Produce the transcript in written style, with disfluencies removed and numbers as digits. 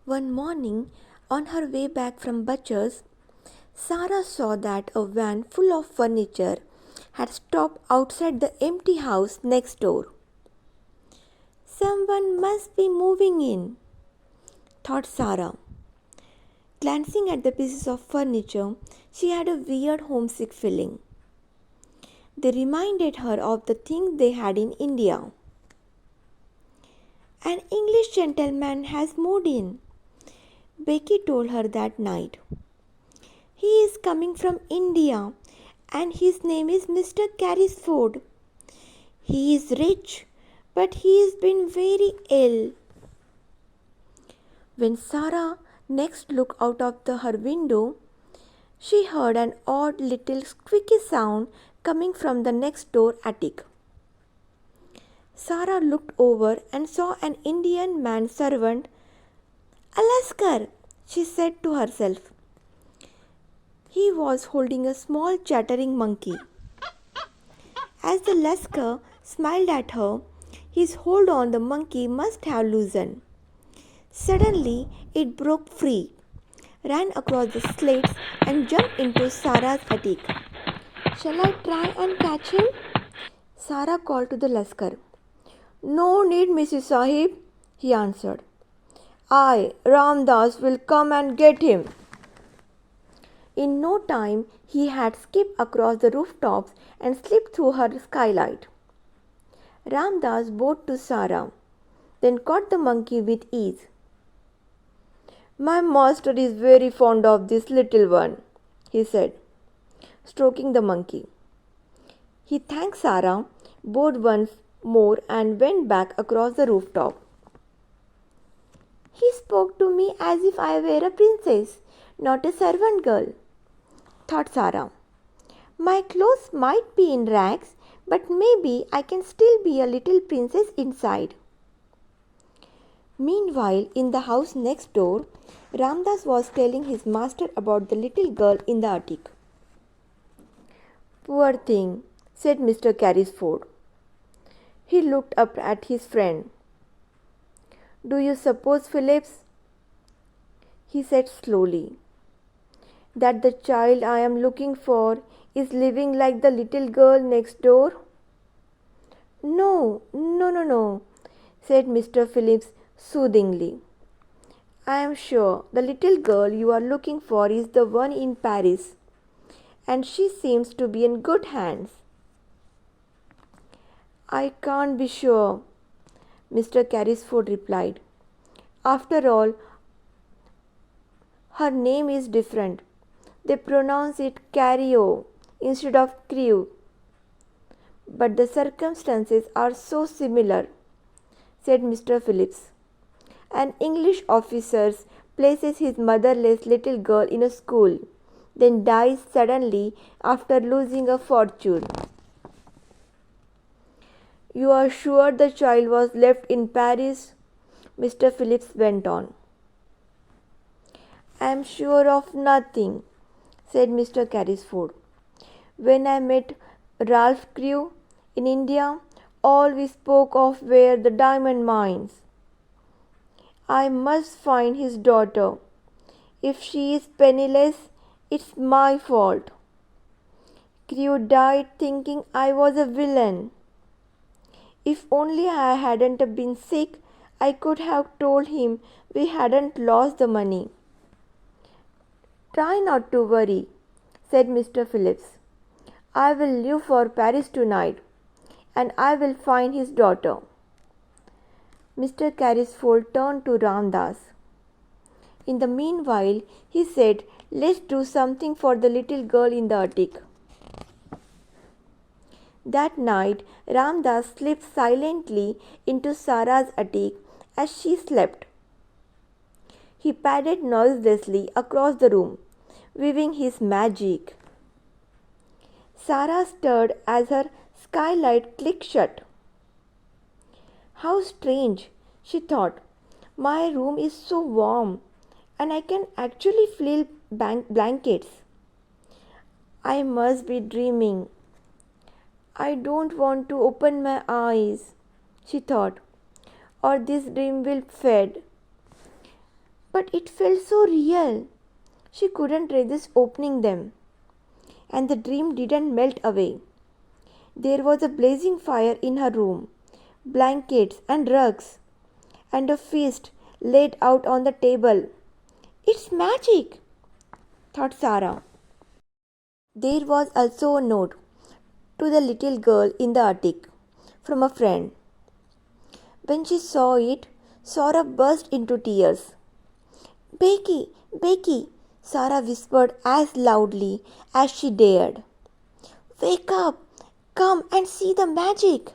One morning, on her way back from Butcher's, Sarah saw that a van full of furniture had stopped outside the empty house next door. Someone must be moving in, thought Sarah. Glancing at the pieces of furniture, she had a weird homesick feeling. They reminded her of the things they had in India. An English gentleman has moved in, Becky told her that night. He is coming from India and his name is Mr. Carrisford. He is rich, but he has been very ill. When Sarah next looked out of her window, she heard an odd little squeaky sound coming from the next door attic. Sarah looked over and saw an Indian manservant. Alaskar, she said to herself. He was holding a small chattering monkey. As the Lascar smiled at her, his hold on the monkey must have loosened. Suddenly, it broke free, ran across the slates, and jumped into Sarah's attic. Shall I try and catch him? Sarah called to the Lascar. No need, Mrs. Sahib, he answered. I, Ramdas, will come and get him. In no time, he had skipped across the rooftops and slipped through her skylight. Ramdas bowed to Sarah, then caught the monkey with ease. My master is very fond of this little one, he said, stroking the monkey. He thanked Sarah, bowed once more, and went back across the rooftop. He spoke to me as if I were a princess, not a servant girl, thought Sarah. My clothes might be in rags, but maybe I can still be a little princess inside. Meanwhile, in the house next door, Ramdas was telling his master about the little girl in the attic. Poor thing, said Mr. Carrisford. He looked up at his friend. Do you suppose, Phillips, he said slowly, that the child I am looking for is living like the little girl next door? No, said Mr. Phillips soothingly. I am sure the little girl you are looking for is the one in Paris, and she seems to be in good hands. I can't be sure, Mr. Carrisford replied. After all, her name is different. They pronounce it Carrio instead of Crew. But the circumstances are so similar, said Mr. Phillips. An English officer places his motherless little girl in a school, then dies suddenly after losing a fortune. You are sure the child was left in Paris? Mr. Phillips went on. I am sure of nothing, said Mr. Carrisford. When I met Ralph Crewe in India, all we spoke of were the diamond mines. I must find his daughter. If she is penniless, it's my fault. Crewe died thinking I was a villain. If only I hadn't been sick, I could have told him we hadn't lost the money. Try not to worry, said Mr. Phillips. I will leave for Paris tonight, and I will find his daughter. Mr. Carrisford turned to Ramdas. In the meanwhile, he said, let's do something for the little girl in the attic. That night, Ramdas slipped silently into Sarah's attic as she slept. He padded noiselessly across the room, weaving his magic. Sarah stirred as her skylight clicked shut. How strange, she thought. My room is so warm, and I can actually feel blankets. I must be dreaming. I don't want to open my eyes, she thought, or this dream will fade. but it felt so real. She couldn't resist opening them, and the dream didn't melt away. There was a blazing fire in her room, blankets and rugs, and a feast laid out on the table. It's magic, thought Sarah. There was also a note to the little girl in the attic from a friend. When she saw it, Sarah burst into tears. Becky, Becky, Sarah whispered as loudly as she dared. Wake up! Come and see the magic!